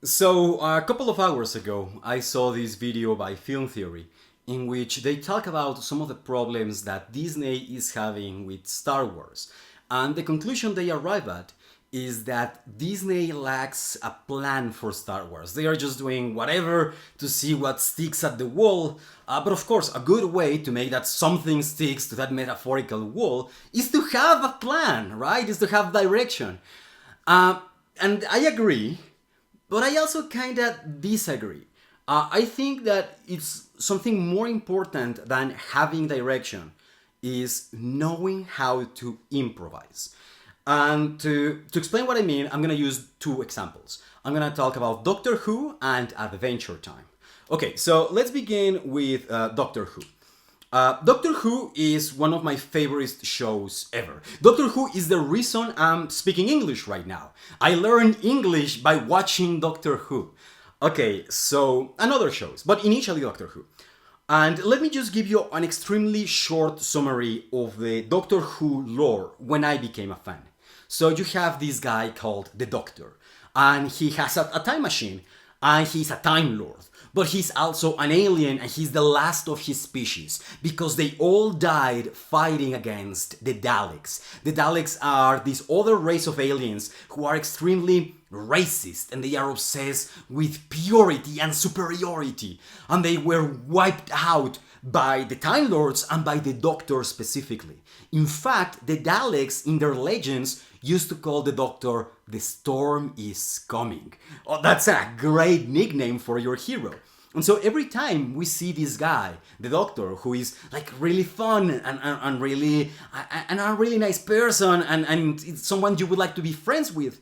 So, a couple of hours ago, I saw this video by Film Theory in which they talk about some of the problems that Disney is having with Star Wars. And the conclusion they arrive at is that Disney lacks a plan for Star Wars. They are just doing whatever to see what sticks at the wall. But of course, a good way to make that something sticks to that metaphorical wall is to have a plan, right? Is to have direction. And I agree, but I also kind of disagree. I think that it's something more important than having direction is knowing how to improvise. And to explain what I mean, I'm going to use two examples. I'm going to talk about Doctor Who and Adventure Time. Okay, so let's begin with Doctor Who. Doctor Who is one of my favorite shows ever. Doctor Who is the reason I'm speaking English right now. I learned English by watching Doctor Who. Okay, so another shows, but initially Doctor Who. And let me just give you an extremely short summary of the Doctor Who lore when I became a fan. So you have this guy called the Doctor, and he has a time machine, and he's a Time Lord. But he's also an alien and he's the last of his species because they all died fighting against the Daleks. The Daleks are this other race of aliens who are extremely racist and they are obsessed with purity and superiority. And they were wiped out by the Time Lords and by the Doctor specifically. In fact, the Daleks in their legends used to call the Doctor the Storm is Coming. Oh, that's a great nickname for your hero. And so every time we see this guy, the Doctor, who is like really fun and really and a really nice person and it's someone you would like to be friends with,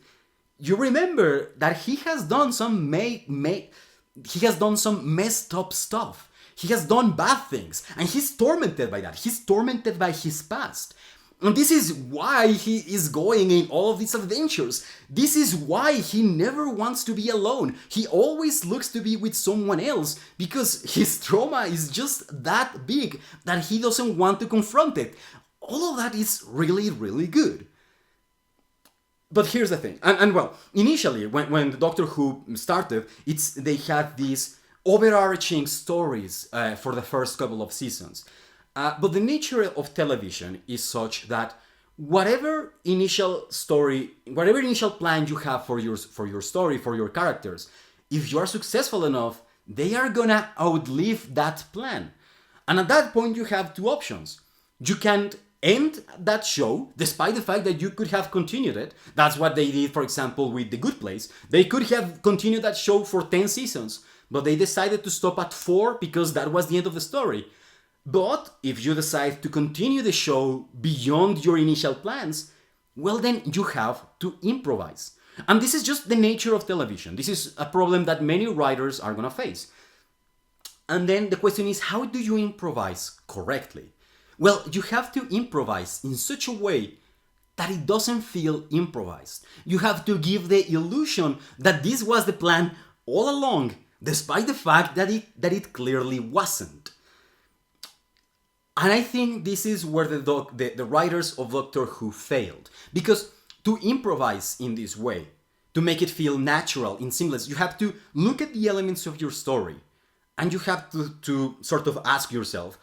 you remember that he has done some he has done some messed up stuff. He has done bad things and he's tormented by that. He's tormented by his past. And this is why he is going in all of these adventures. This is why he never wants to be alone. He always looks to be with someone else because his trauma is just that big that he doesn't want to confront it. All of that is really, really good. But here's the thing. And well, initially, when the Doctor Who started, they had these overarching stories for the first couple of seasons. But the nature of television is such that whatever initial plan you have for your story, for your characters, if you are successful enough, they are gonna outlive that plan. And at that point, you have two options. You can end that show, despite the fact that you could have continued it. That's what they did, for example, with The Good Place. They could have continued that show for 10 seasons, but they decided to stop at 4 because that was the end of the story. But if you decide to continue the show beyond your initial plans, well then you have to improvise. And this is just the nature of television. This is a problem that many writers are gonna face. And then the question is, how do you improvise correctly? Well, you have to improvise in such a way that it doesn't feel improvised. You have to give the illusion that this was the plan all along, despite the fact that it clearly wasn't. And I think this is where the writers of Doctor Who failed. Because to improvise in this way, to make it feel natural and seamless, you have to look at the elements of your story. And you have to sort of ask yourself,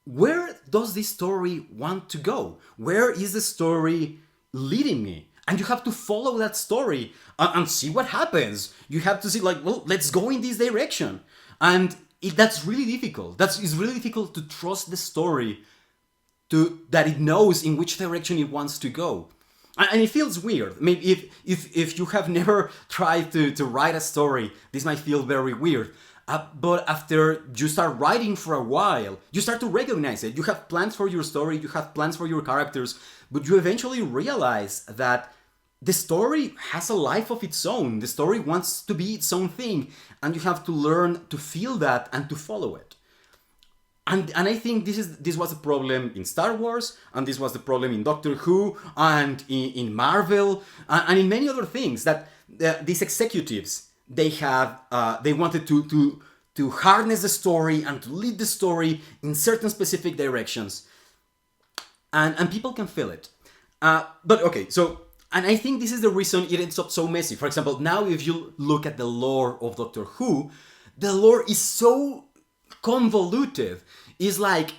where does this story want to go? Where is the story leading me? And you have to follow that story and see what happens. You have to see like, well, let's go in this direction. And that's really difficult. It's really difficult to trust the story that it knows in which direction it wants to go. And it feels weird. Maybe if you have never tried to write a story, this might feel very weird. But after you start writing for a while, you start to recognize it. You have plans for your story, you have plans for your characters, but you eventually realize that the story has a life of its own. The story wants to be its own thing, and you have to learn to feel that and to follow it. And I think this was a problem in Star Wars, and this was the problem in Doctor Who, and in Marvel, and in many other things that these executives they wanted to harness the story and to lead the story in certain specific directions, and people can feel it. But okay, so And I think this is the reason it ends up so messy. For example, now if you look at the lore of Doctor Who, the lore is so convoluted. It's like,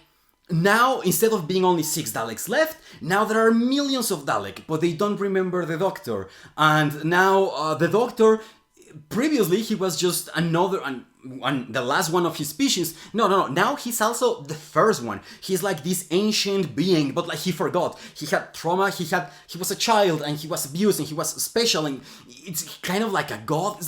now, instead of being only 6 Daleks left, now there are millions of Dalek, but they don't remember the Doctor. And now the Doctor, previously he was just another, and the last one of his species. No. Now he's also the first one. He's like this ancient being, but like he forgot. He had trauma. He was a child, and he was abused, and he was special, and it's kind of like a god.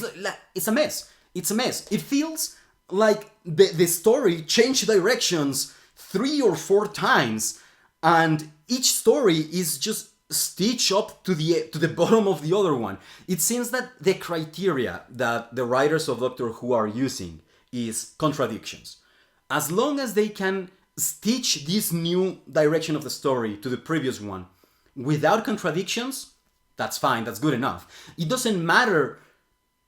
It's a mess. It's a mess. It feels like the story changed directions 3 or 4 times, and each story is just stitched up to the bottom of the other one. It seems that the criteria that the writers of Doctor Who are using is contradictions. As long as they can stitch this new direction of the story to the previous one without contradictions, that's fine, that's good enough. It doesn't matter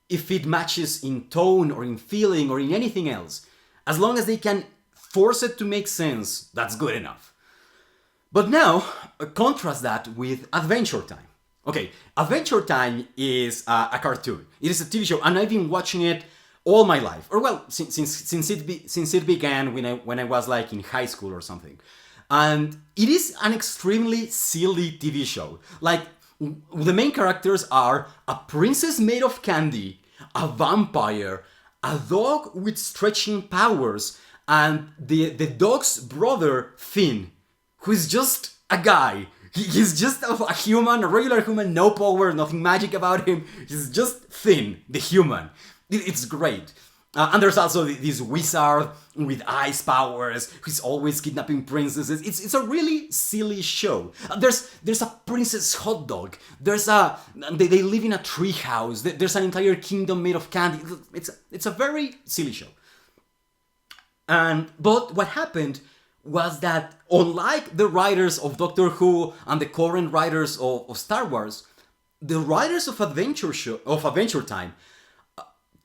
if it matches in tone or in feeling or in anything else. As long as they can force it to make sense, that's good enough. But now, contrast that with Adventure Time. Okay, Adventure Time is a cartoon. It is a TV show, and I've been watching it all my life. Or well, since it began when I was like in high school or something. And it is an extremely silly TV show. Like, the main characters are a princess made of candy, a vampire, a dog with stretching powers, and the dog's brother, Finn, who is just a guy. He's just a human, a regular human, no power, nothing magic about him. He's just Finn, the human. It's great. And there's also this wizard with ice powers who's always kidnapping princesses. It's a really silly show. There's a princess hot dog. They live in a tree house. There's an entire kingdom made of candy. It's a very silly show. But what happened was that, unlike the writers of Doctor Who and the current writers of Star Wars, the writers of Adventure Time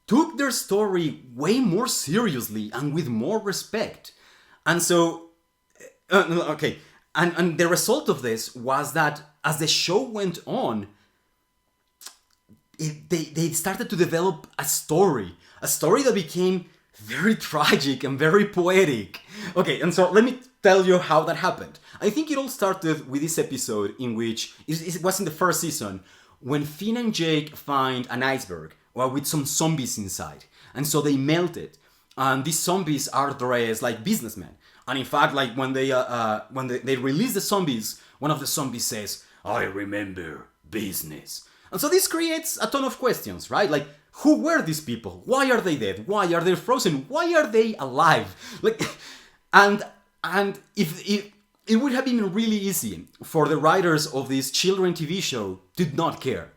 took their story way more seriously and with more respect. And so, and the result of this was that as the show went on, they started to develop a story that became very tragic and very poetic. Okay, and so let me tell you how that happened. I think it all started with this episode in which, it was in the first season, when Finn and Jake find an iceberg with some zombies inside. And so they melt it. And these zombies are dressed like businessmen. And in fact, like when they release the zombies, one of the zombies says, "I remember business." And so this creates a ton of questions, right? Like, who were these people? Why are they dead? Why are they frozen? Why are they alive? Like, and if it would have been really easy for the writers of this children TV show to not care.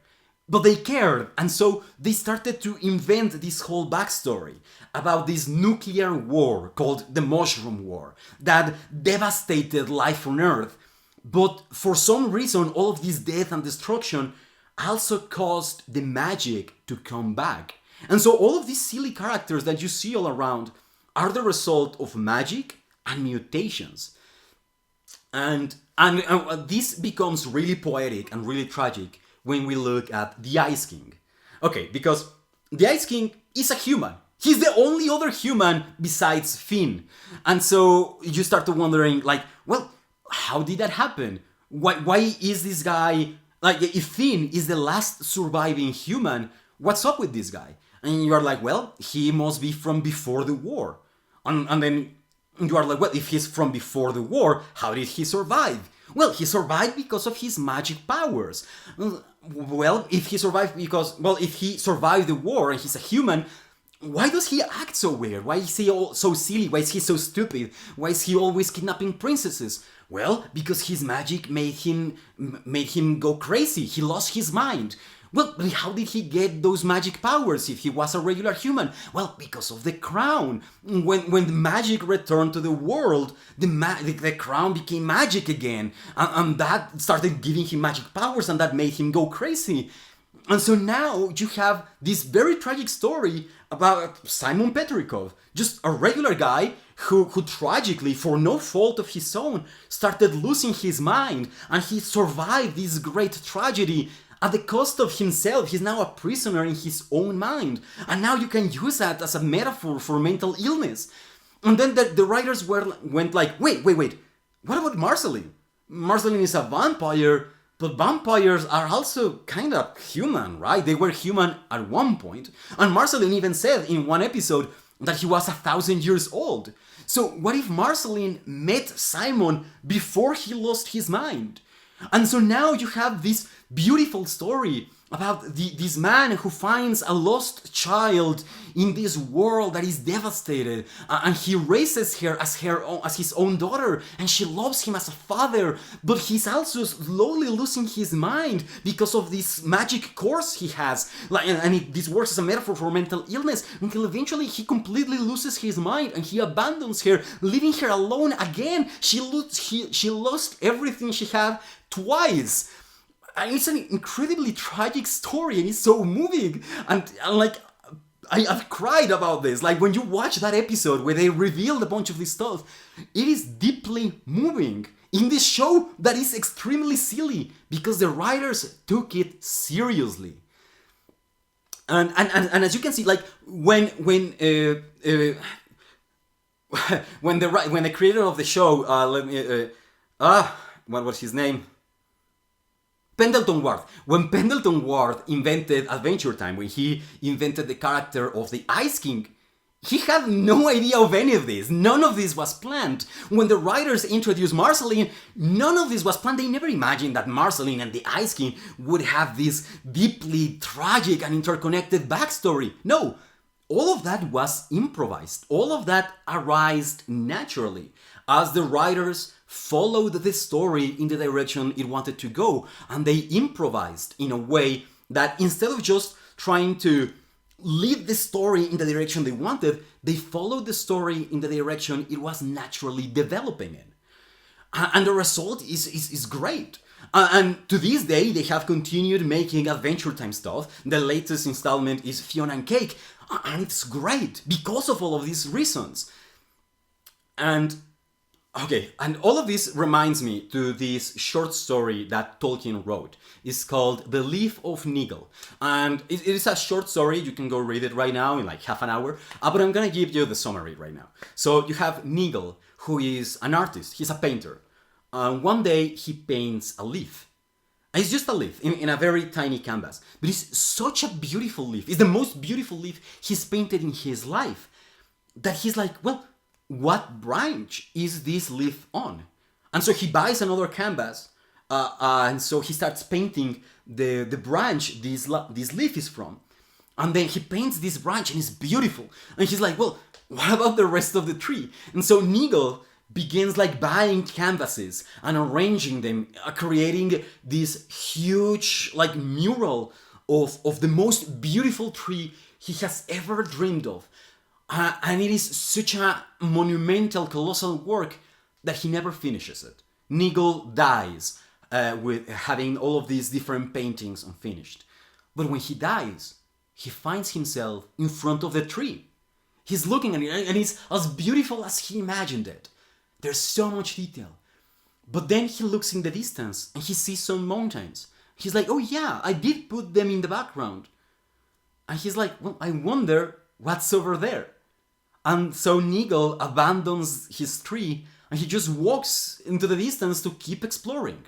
But they cared, and so they started to invent this whole backstory about this nuclear war called the Mushroom War that devastated life on Earth. But for some reason, all of this death and destruction also caused the magic to come back. And so all of these silly characters that you see all around are the result of magic and mutations. And this becomes really poetic and really tragic when we look at the Ice King. Okay, because the Ice King is a human. He's the only other human besides Finn. And so you start to wondering, like, well, how did that happen? Why is this guy... Like, if Finn is the last surviving human, what's up with this guy? And you are like, well, he must be from before the war. And then you are like, well, if he's from before the war, how did he survive? Well, he survived because of his magic powers. Well, if he survived the war and he's a human, why does he act so weird? Why is he so silly? Why is he so stupid? Why is he always kidnapping princesses? Well, because his magic made him go crazy. He lost his mind. Well, but how did he get those magic powers if he was a regular human? Well, because of the crown. When the magic returned to the world, the crown became magic again. And that started giving him magic powers, and that made him go crazy. And so now you have this very tragic story about Simon Petrikov, just a regular guy who tragically, for no fault of his own, started losing his mind, and he survived this great tragedy, At the cost of himself, he's now a prisoner in his own mind. And now you can use that as a metaphor for mental illness. And then the writers went like, wait, what about Marceline? Marceline is a vampire, but vampires are also kind of human, right? They were human at one point. And Marceline even said in one episode that he was 1,000 years old. So what if Marceline met Simon before he lost his mind? And so now you have this beautiful story about this man who finds a lost child in this world that is devastated, and he raises her as his own daughter, and she loves him as a father, but he's also slowly losing his mind because of this magic course he has, this works as a metaphor for mental illness, until eventually he completely loses his mind and he abandons her, leaving her alone again. She lost everything she had twice. And it's an incredibly tragic story, and it's so moving. And like, I've cried about this. Like, when you watch that episode where they revealed a bunch of this stuff, it is deeply moving in this show that is extremely silly because the writers took it seriously. And as you can see, like when the creator of the show, what was his name? Pendleton Ward. When Pendleton Ward invented Adventure Time, when he invented the character of the Ice King, he had no idea of any of this. None of this was planned. When the writers introduced Marceline, none of this was planned. They never imagined that Marceline and the Ice King would have this deeply tragic and interconnected backstory. No, all of that was improvised. All of that arose naturally as the writers followed the story in the direction it wanted to go, and they improvised in a way that instead of just trying to lead the story in the direction they wanted, they followed the story in the direction it was naturally developing in. And the result is great. And to this day, they have continued making Adventure Time stuff. The latest installment is Fiona and Cake, and it's great because of all of these reasons. And all of this reminds me to this short story that Tolkien wrote. It's called The Leaf of Nigel. And it is a short story. You can go read it right now in like half an hour. But I'm going to give you the summary right now. So you have Nigel, who is an artist. He's a painter. One day he paints a leaf. And it's just a leaf in a very tiny canvas. But it's such a beautiful leaf. It's the most beautiful leaf he's painted in his life. That he's like, well, what branch is this leaf on? And so he buys another canvas, and so he starts painting the branch this leaf is from. And then he paints this branch, and it's beautiful. And he's like, well, what about the rest of the tree? And so Nigel begins like buying canvases and arranging them, creating this huge like mural of the most beautiful tree he has ever dreamed of. And it is such a monumental, colossal work that he never finishes it. Nigel dies with having all of these different paintings unfinished. But when he dies, he finds himself in front of the tree. He's looking at it, and it's as beautiful as he imagined it. There's so much detail. But then he looks in the distance, and he sees some mountains. He's like, oh yeah, I did put them in the background. And he's like, well, I wonder what's over there. And so Nigel abandons his tree and he just walks into the distance to keep exploring.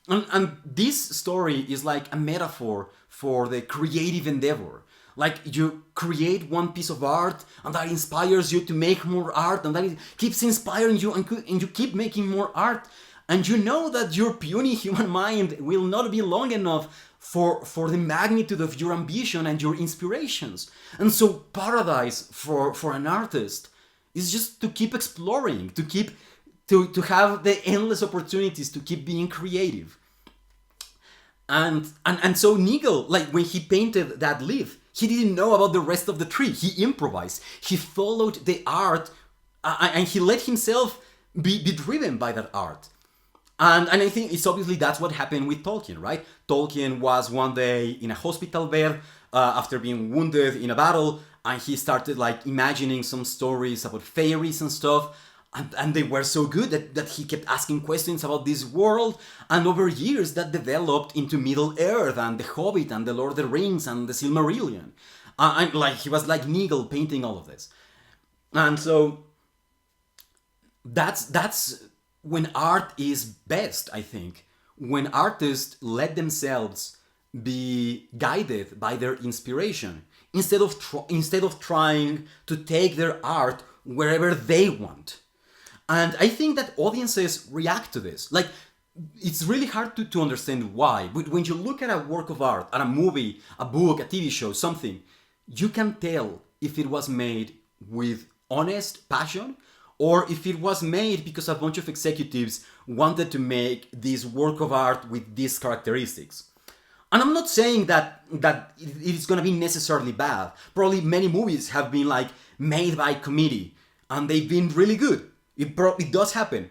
And this story is like a metaphor for the creative endeavor. Like you create one piece of art and that inspires you to make more art, and that it keeps inspiring you and you keep making more art. And you know that your puny human mind will not be long enough for the magnitude of your ambition and your inspirations. And so paradise for an artist is just to keep exploring, to have the endless opportunities to keep being creative. And so Nigel, like when he painted that leaf, he didn't know about the rest of the tree. He improvised. He followed the art and he let himself be driven by that art. And I think it's obviously that's what happened with Tolkien, right? Tolkien was one day in a hospital bed after being wounded in a battle, and he started like imagining some stories about fairies and stuff. And they were so good that he kept asking questions about this world, and over years that developed into Middle Earth and The Hobbit and The Lord of the Rings and The Silmarillion. And like he was like Nigel painting all of this. And so that's when art is best, I think. When artists let themselves be guided by their inspiration instead of trying to take their art wherever they want. And I think that audiences react to this. Like, it's really hard to understand why. But when you look at a work of art, at a movie, a book, a TV show, something, you can tell if it was made with honest passion or if it was made because a bunch of executives wanted to make this work of art with these characteristics. And I'm not saying that it is going to be necessarily bad. Probably many movies have been like made by committee and they've been really good. It does happen,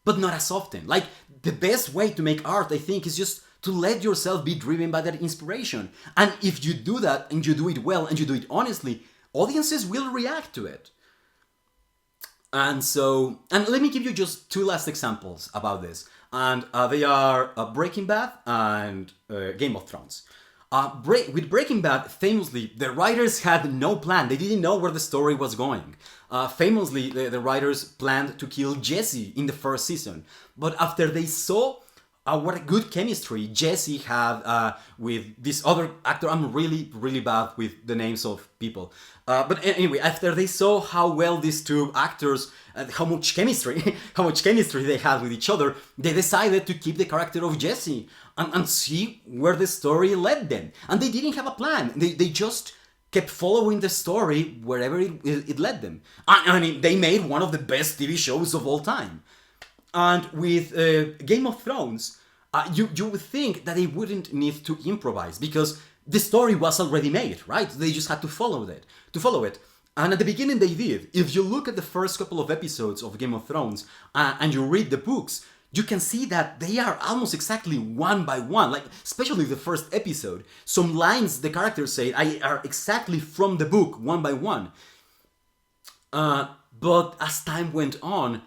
but not as often. Like, the best way to make art, I think, is just to let yourself be driven by that inspiration. And if you do that and you do it well and you do it honestly, audiences will react to it. And let me give you just two last examples about this. And they are Breaking Bad and Game of Thrones. With Breaking Bad, famously, the writers had no plan. They didn't know where the story was going. Famously, the writers planned to kill Jesse in the first season. But after they saw what a good chemistry Jesse had with this other actor, I'm really, really bad with the names of people. But anyway, after they saw how well these two actors, how much chemistry they had with each other, they decided to keep the character of Jesse and see where the story led them. And they didn't have a plan. They just kept following the story wherever it led them. I mean, they made one of the best TV shows of all time. And with Game of Thrones, you would think that they wouldn't need to improvise because the story was already made, right? They just had to follow it. And at the beginning they did. If you look at the first couple of episodes of Game of Thrones and you read the books, you can see that they are almost exactly one by one, like especially the first episode. Some lines the characters say are exactly from the book, one by one. But as time went on,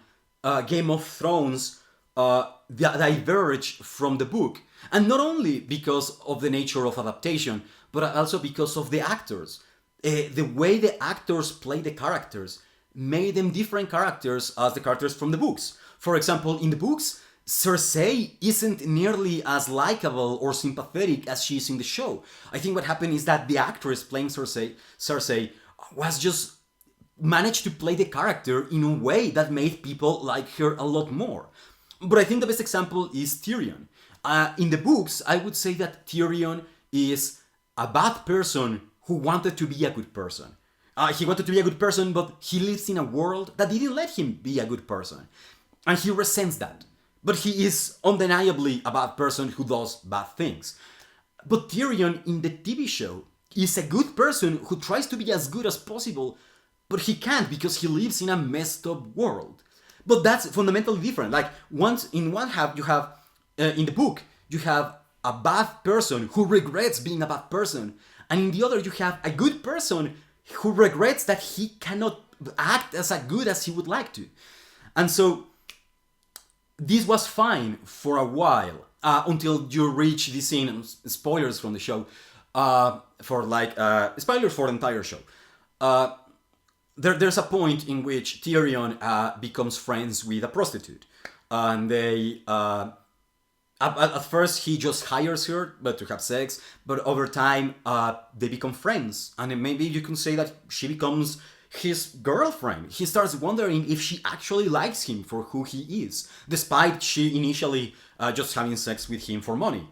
Game of Thrones diverged from the book. And not only because of the nature of adaptation, but also because of the actors. The way the actors play the characters made them different characters as the characters from the books. For example, in the books, Cersei isn't nearly as likable or sympathetic as she is in the show. I think what happened is that the actress playing Cersei was just managed to play the character in a way that made people like her a lot more. But I think the best example is Tyrion. In the books, I would say that Tyrion is a bad person who wanted to be a good person. He wanted to be a good person, but he lives in a world that didn't let him be a good person. And he resents that. But he is undeniably a bad person who does bad things. But Tyrion in the TV show is a good person who tries to be as good as possible, but he can't because he lives in a messed up world. But that's fundamentally different. Like, in one half you have, in the book, you have a bad person who regrets being a bad person. And in the other you have a good person who regrets that he cannot act as good as he would like to. And so this was fine for a while until you reach this scene. Spoilers from the show, spoilers for the entire show. There's a point in which Tyrion becomes friends with a prostitute, and they at first he just hires her to have sex, but over time they become friends, and maybe you can say that she becomes his girlfriend. He starts wondering if she actually likes him for who he is, despite she initially just having sex with him for money.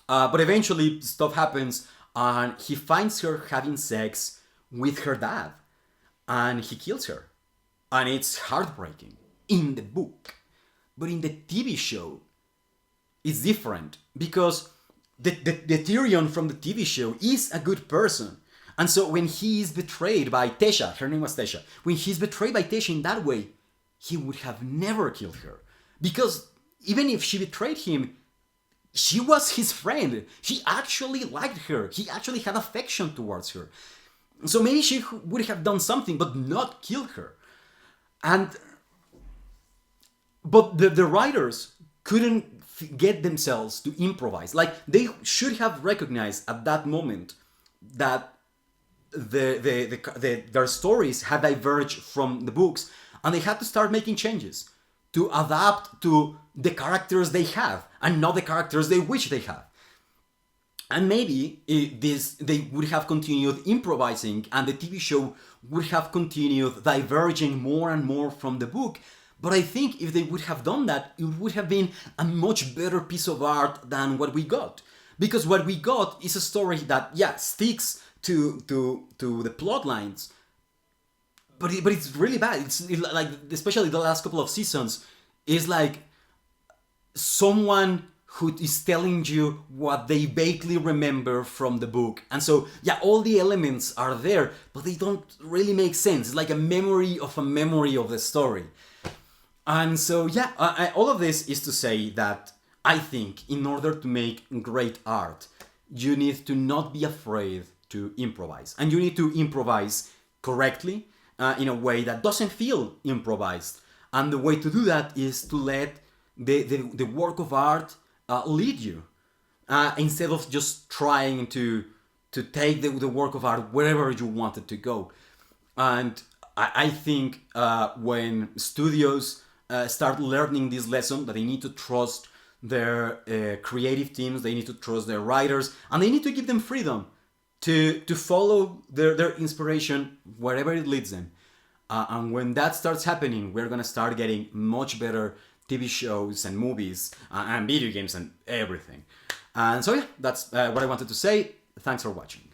But eventually stuff happens and he finds her having sex with her dad and he kills her. And it's heartbreaking in the book. But in the TV show, it's different because the Tyrion from the TV show is a good person. And so when he is betrayed by Tesha, her name was Tesha, when he's betrayed by Tesha in that way, he would have never killed her. Because even if she betrayed him, she was his friend. He actually liked her. He actually had affection towards her. So maybe she would have done something, but not killed her. And but the writers couldn't get themselves to improvise. Like, they should have recognized at that moment that their stories had diverged from the books, and they had to start making changes to adapt to the characters they have and not the characters they wish they have. And maybe they would have continued improvising, and the TV show would have continued diverging more and more from the book. But I think if they would have done that, it would have been a much better piece of art than what we got. Because what we got is a story that, yeah, sticks to the plot lines, but it's really bad. It's like, especially the last couple of seasons, is like someone who is telling you what they vaguely remember from the book. And so, yeah, all the elements are there, but they don't really make sense. It's like a memory of the story. And so, yeah, all of this is to say that I think in order to make great art, you need to not be afraid to improvise. And you need to improvise correctly, in a way that doesn't feel improvised. And the way to do that is to let the work of art lead you, instead of just trying to take the work of art wherever you want it to go. And I think when studios start learning this lesson, that they need to trust their creative teams, they need to trust their writers, and they need to give them freedom to follow their inspiration wherever it leads them. And when that starts happening, we're gonna start getting much better TV shows and movies and video games and everything. And so, yeah, that's what I wanted to say. Thanks for watching.